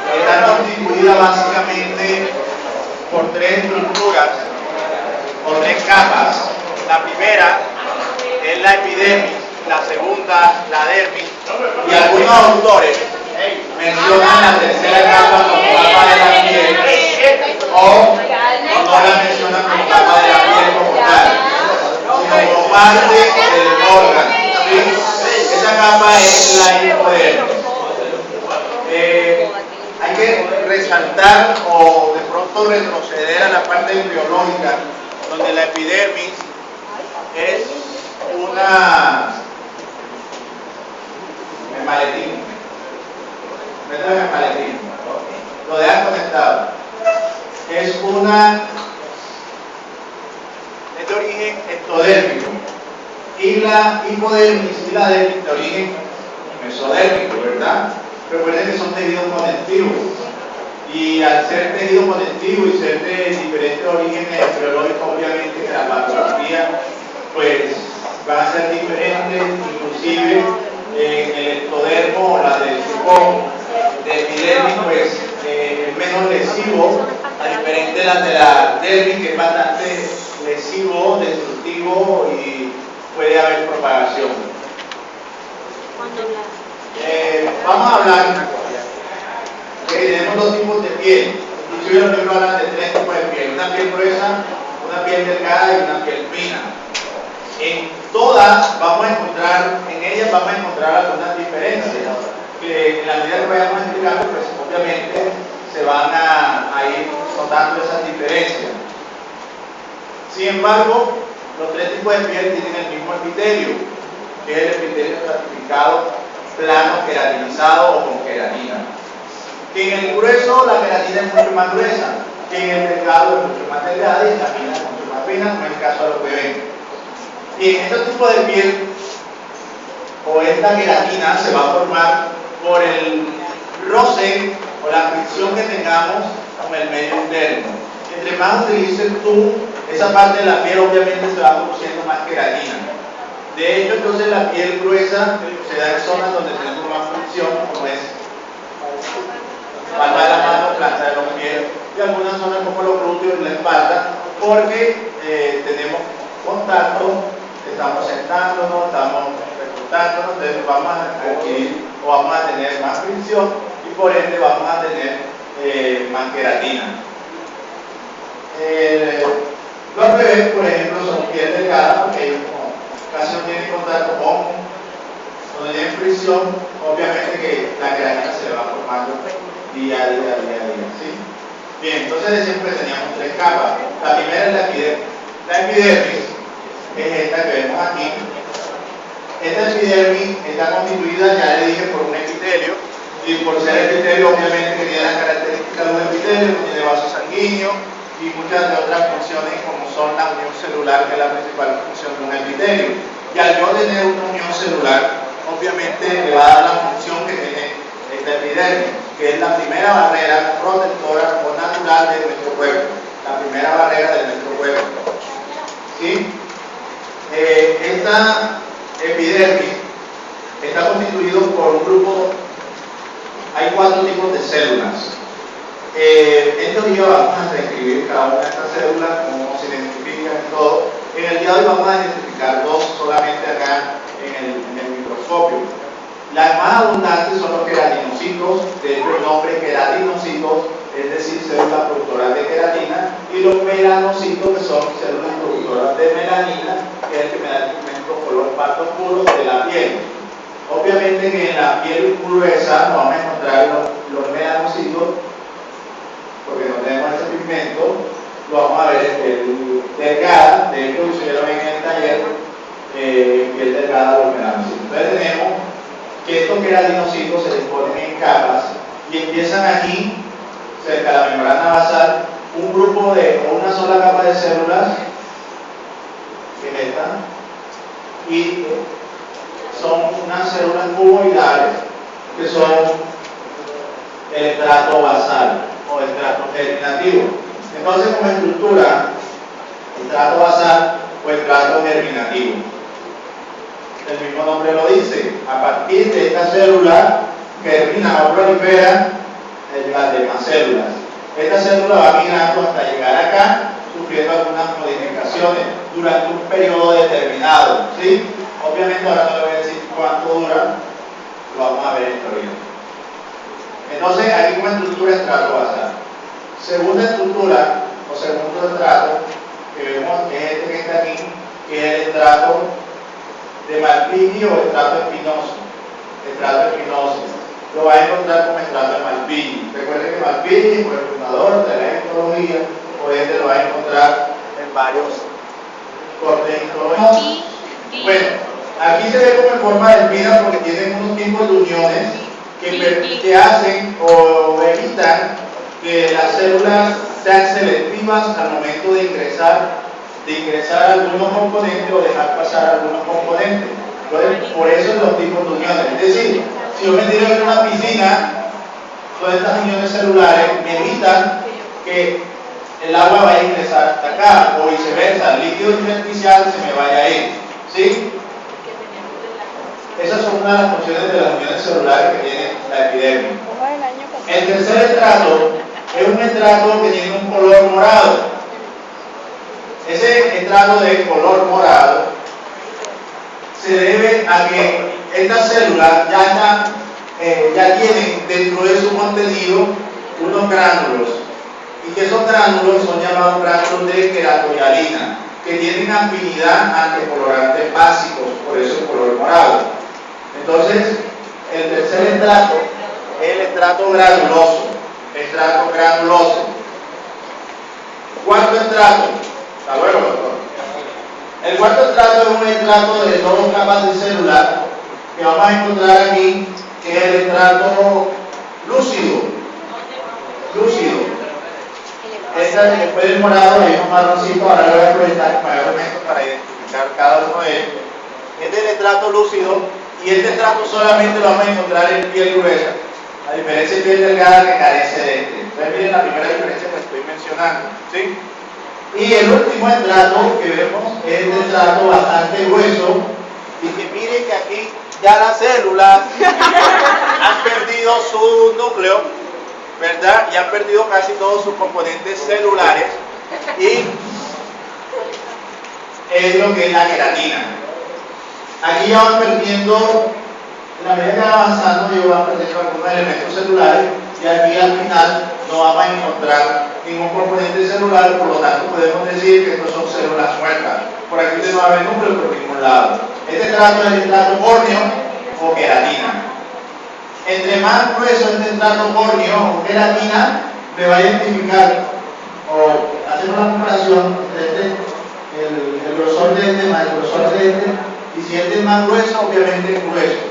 Está constituida básicamente por tres estructuras o tres capas. La primera es la epidermis, la segunda la dermis, y algunos autores mencionan la tercera capa como capa de la piel o no la mencionan como capa de la piel como tal, sino como parte del órgano, ¿sí? Esa capa es la hipodermis. Hay que resaltar o de pronto retroceder a la parte embriológica, donde la epidermis es el maletín. Métame el maletín. Lo dejan conectado. Es de origen ectodérmico. Y la hipodermis y la dermis de origen mesodérmico, ¿verdad? Recuerden que son tejidos conectivos. Y al ser tejido conectivo y ser de diferentes orígenes embriológicos, obviamente que la patología pues van a ser diferentes, inclusive en el ectodermo o la del tipo de epidermis pues es menos lesivo, a diferente de la dermis, que es bastante lesivo, destructivo y puede haber propagación. Vamos a hablar que tenemos dos tipos de piel. Inclusive los libros hablan de tres tipos de piel: una piel gruesa, una piel delgada y una piel fina. En todas vamos a encontrar, en ellas vamos a encontrar algunas diferencias que en la medida que vayamos explicando, pues obviamente se van a ir notando esas diferencias. Sin embargo, los tres tipos de piel tienen el mismo epitelio, que es el epitelio estratificado, plano, queratinizado o con queratina. Que en el grueso la queratina es mucho más gruesa, que en el delgado es mucho más delgada y la fina es mucho más fina, como es el caso de los bebés. Y en este tipo de piel, o esta queratina se va a formar por el roce o la fricción que tengamos con el medio interno. Entre más utilices tú esa parte de la piel, obviamente se va produciendo más queratina. De hecho, entonces la piel gruesa se da en zonas donde tenemos más fricción, como es palma de la mano, planta de los pies, y algunas zonas como los glúteos y la espalda, porque tenemos contacto, estamos sentándonos, estamos recostándonos, entonces vamos a adquirir o vamos a tener más fricción y por ende vamos a tener más queratina. Los bebés, por ejemplo, son piel delgada porque ellos casi no tienen contacto cuando tienen fricción, obviamente que la queratina se va formando día a día, ¿sí? Bien, entonces siempre teníamos tres capas. La primera es la epidermis. La epidermis es esta que vemos aquí. Esta epidermis está constituida, ya le dije, por un epitelio, y por ser epitelio obviamente que tiene las características de un epitelio, tiene vasos sanguíneos y muchas de otras funciones como son la unión celular, que es la principal función de un epitelio. Y al yo tener una unión celular, obviamente le va a dar la función que tiene esta epidermis, que es la primera barrera protectora o natural de nuestro cuerpo, la primera barrera de nuestro cuerpo. ¿Sí? Esta epidermis está constituido por un grupo, hay 4 tipos de células. En este día vamos a describir cada una de estas células, cómo se identifican y todo. En el día de hoy vamos a identificar 2 solamente acá en el microscopio. Las más abundantes son los queratinocitos, de hecho el nombre queratinocitos, es decir, células productoras de queratina, y los melanocitos, que son células productoras de melanina, que es el que me da el pigmento color pardo oscuro de la piel. Obviamente que en la piel gruesa no vamos a encontrar los melanocitos, porque no tenemos ese pigmento. Lo vamos a ver en piel delgada, de hecho si lo ven en el taller, piel delgada los melanocitos. Entonces tenemos que estos queratinocitos se disponen en capas y empiezan aquí, cerca de la membrana basal, un grupo o una sola capa de células, que es esta, y son unas células cuboidales, que son el estrato basal o estrato germinativo. Entonces, como estructura, estrato basal o estrato germinativo. El mismo nombre lo dice. A partir de esta célula germina o prolifera las demás células. Esta célula va migrando hasta llegar acá, sufriendo algunas modificaciones durante un periodo determinado, ¿sí? Obviamente ahora no le voy a decir cuánto dura, lo vamos a ver en teoría. Entonces, aquí como estructura estrato basal. Segunda estructura, o segundo estrato, que vemos que es este que está aquí, que es el estrato de Malpighi o estrato espinoso. Estrato espinoso. Lo va a encontrar como estrato de Malpighi. Recuerden que Malpighi fue el fundador de la histología, por ende lo va a encontrar en varios cortes histológicos. Bueno, aquí se ve como en forma de espinas porque tienen unos tipos de uniones que hacen o evitan que las células sean selectivas al momento de ingresar algunos componentes o dejar pasar algunos componentes. Entonces, por eso los tipos de uniones. Es decir, si yo me tiro en una piscina, todas estas uniones celulares me evitan que el agua vaya a ingresar hasta acá, o viceversa, el líquido intersticial se me vaya a ir. ¿Sí? Esas son una de las funciones de las uniones celulares que tiene la epidermis. El tercer estrato es un estrato que tiene un color morado. Ese estrato de color morado se debe a que estas células ya tienen dentro de su contenido unos gránulos, y que esos gránulos son llamados gránulos de queratohialina, que tienen afinidad ante colorantes básicos, por eso el color morado. Entonces, el tercer estrato es el estrato granuloso. Cuarto estrato. Hasta luego, doctor. El cuarto estrato es un estrato de dos capas de celular que vamos a encontrar aquí, que es el estrato lúcido. Después del morado hay un marroncito, ahora lo voy a proyectar mayormente para identificar cada uno de ellos. Este es el estrato lúcido, y este estrato solamente lo vamos a encontrar en piel gruesa, a diferencia de piel delgada que carece de este. Entonces miren la primera diferencia que estoy mencionando, ¿sí? Y el último estrato que vemos es el estrato bastante grueso, y que miren que aquí ya las células han perdido su núcleo, ¿verdad? Y han perdido casi todos sus componentes celulares, y es lo que es la queratina. Aquí ya van perdiendo, en la medida que van avanzando, ya van perdiendo algunos elementos celulares, y aquí al final no vamos a encontrar ningún componente celular, por lo tanto podemos decir que estos son células muertas. Por aquí usted no va a ver núcleo por ningún lado. Este estrato es el estrato córneo o queratina. Entre más grueso este estrato córneo o queratina, me va a identificar, o hacemos la comparación entre el grosor de este más el grosor de este, y si este es más grueso, obviamente es grueso.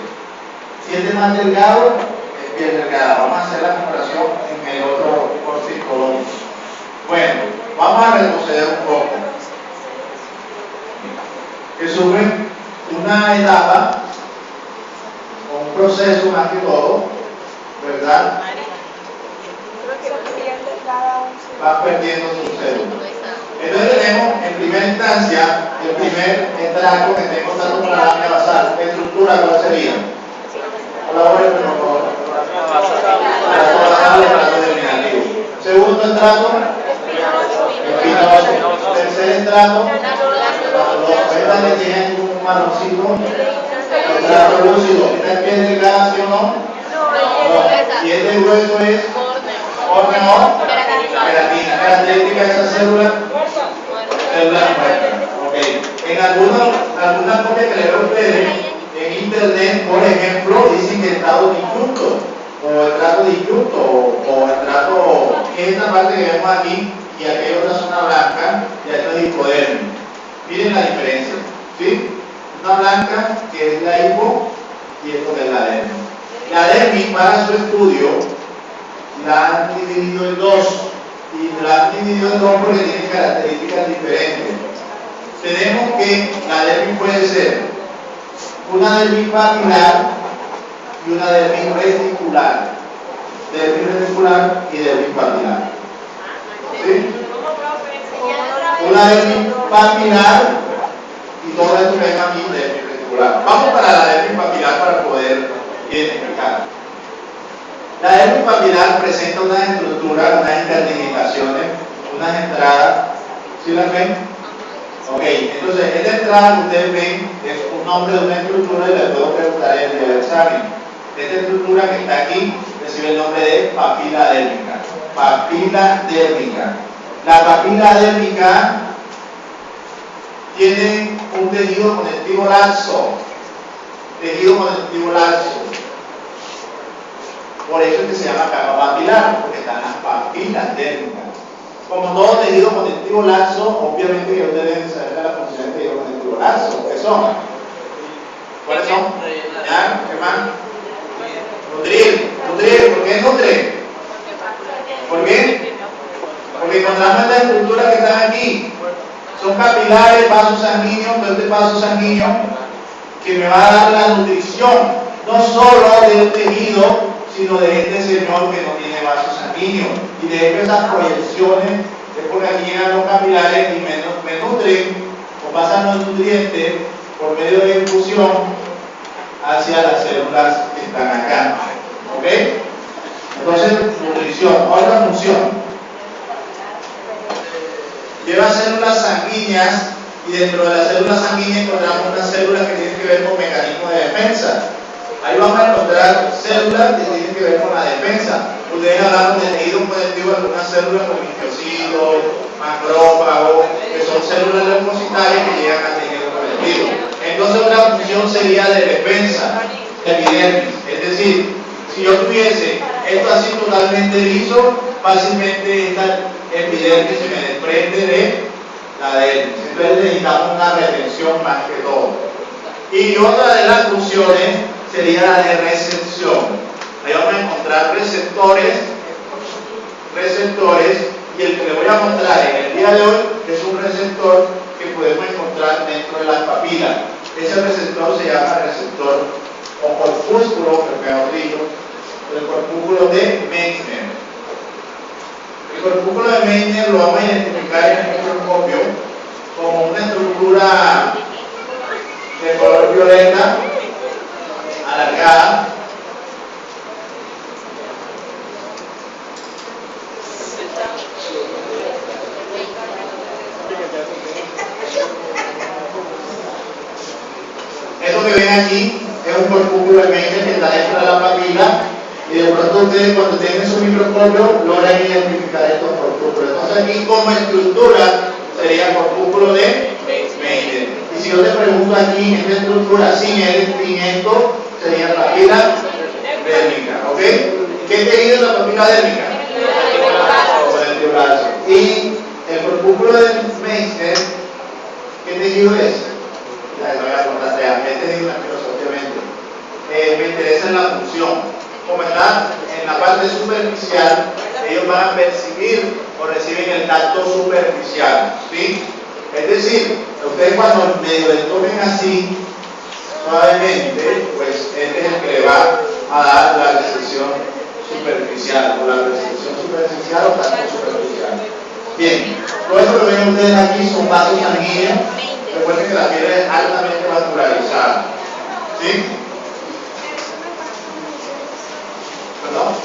Si este es más delgado, es bien delgado. Vamos a hacer la comparación en el otro corte histológico. Bueno, vamos a retroceder un poco. Que sufre una etapa, o un proceso más que todo, ¿verdad? Va perdiendo sus células. Entonces tenemos en primera instancia el primer estrato que tenemos tanto para la lámina basal. ¿Estructura cuál sería? Colabore, por favor. Estrato germinativo. Segundo estrato, espinoso. Tercer estrato, esta que tiene un marroncito, estrato lúcido. ¿Esta es piel delgada, sí o no? No. Y este grueso es córneo, queratina. Característica de esa célula, células muertas. Okay. En algunas copias que le veo a ustedes en internet, por ejemplo, dicen que estado disyunto, o estrato disyunto, o estrato, que es esta parte que vemos aquí, y aquí hay otra zona blanca, y esto es hipodermis. Miren la diferencia, ¿sí? Una blanca que es la hipo, y esto que es la dermis. La dermis, para su estudio, la han dividido en dos, y la han dividido en dos porque tienen características diferentes. Tenemos que la dermis puede ser una dermis papilar y una dermis reticular. Dermis reticular y dermis papilar. ¿Sí? Una dermis papilar y todo esto que ven aquí dermis reticular. Vamos para la dermis papilar para poder identificar. La dermis papilar presenta unas estructuras, unas interdigitaciones, unas entradas. ¿Sí las ven? Ok, entonces esta entrada que ustedes ven es un nombre de una estructura y les puedo preguntar en el día del examen. Esta estructura que está aquí recibe el nombre de papila dérmica. Papila dérmica. La papila dérmica tiene un tejido conectivo laxo. Tejido conectivo laxo. Por eso es que se llama capa papilar, porque están las papilas dérmicas. Como todo tejido conectivo laxo, obviamente que ustedes deben saber la función del tejido conectivo laxo. ¿Qué son? ¿Cuáles son? ¿Ya? ¿Qué más? Nutrir. Nutrir. ¿Por qué nutrir? ¿Por qué? Porque encontramos estas estructuras que están aquí. Son capilares, vasos sanguíneos, pero este vaso sanguíneo que me va a dar la nutrición, no solo del tejido, sino de este señor que no tiene vasos sanguíneos. Y de hecho esas proyecciones es porque aquí llegan los capilares y me nutren o pasan los nutrientes por medio de infusión hacia las células que están acá. ¿Ok? Entonces, nutrición. Otra función. Lleva células sanguíneas y dentro de las células sanguíneas encontramos unas células que tienen que ver con mecanismos de defensa. Ahí vamos a encontrar células que tienen que ver con la defensa. Ustedes hablaron de tejido conectivo de algunas células como linfocitos, macrófagos, que son células leucocitarias que llegan al tejido conectivo. Entonces una función sería de defensa, epidermis. Es decir, si yo tuviese esto así totalmente liso, fácilmente esta epidermis se me desprende de la dermis. Entonces necesitamos una retención más que todo. Y otra de las funciones sería la de recepción. Ahí vamos a encontrar receptores, y el que le voy a mostrar en el día de hoy es un receptor que podemos encontrar dentro de las papilas. Ese receptor se llama receptor o corpúsculo, mejor dicho, el corpúsculo de Meissner. El corpúsculo de Meissner lo vamos a identificar en el microscopio como una estructura de color violeta, alargada, esto que ven aquí es un corpúsculo de Meissner que está dentro de la papila y de pronto ustedes cuando tienen su microscopio logran identificar estos corpúsculos. Entonces aquí como estructura sería el corpúsculo de Meissner. Y si yo te pregunto aquí, esta estructura sin esto sería papila dérmica, ¿ok? ¿Qué tejido es la papila dérmica? Conectivo laxo. Y el corpúsculo de Meissner, ¿qué tejido es? Ya voy a contar ya, este tejido obviamente. Me interesa en la función. Como está en la parte superficial, ellos van a percibir o reciben el tacto superficial, ¿sí? Es decir, ustedes cuando medio le tomen así, suavemente, pues este es el que le va a dar la recepción superficial, o la recepción superficial o tacto superficial. Bien, todo esto que ven ustedes aquí son vasos sanguíneos. Recuerden que la piel es altamente vascularizada, ¿sí? ¿Perdón?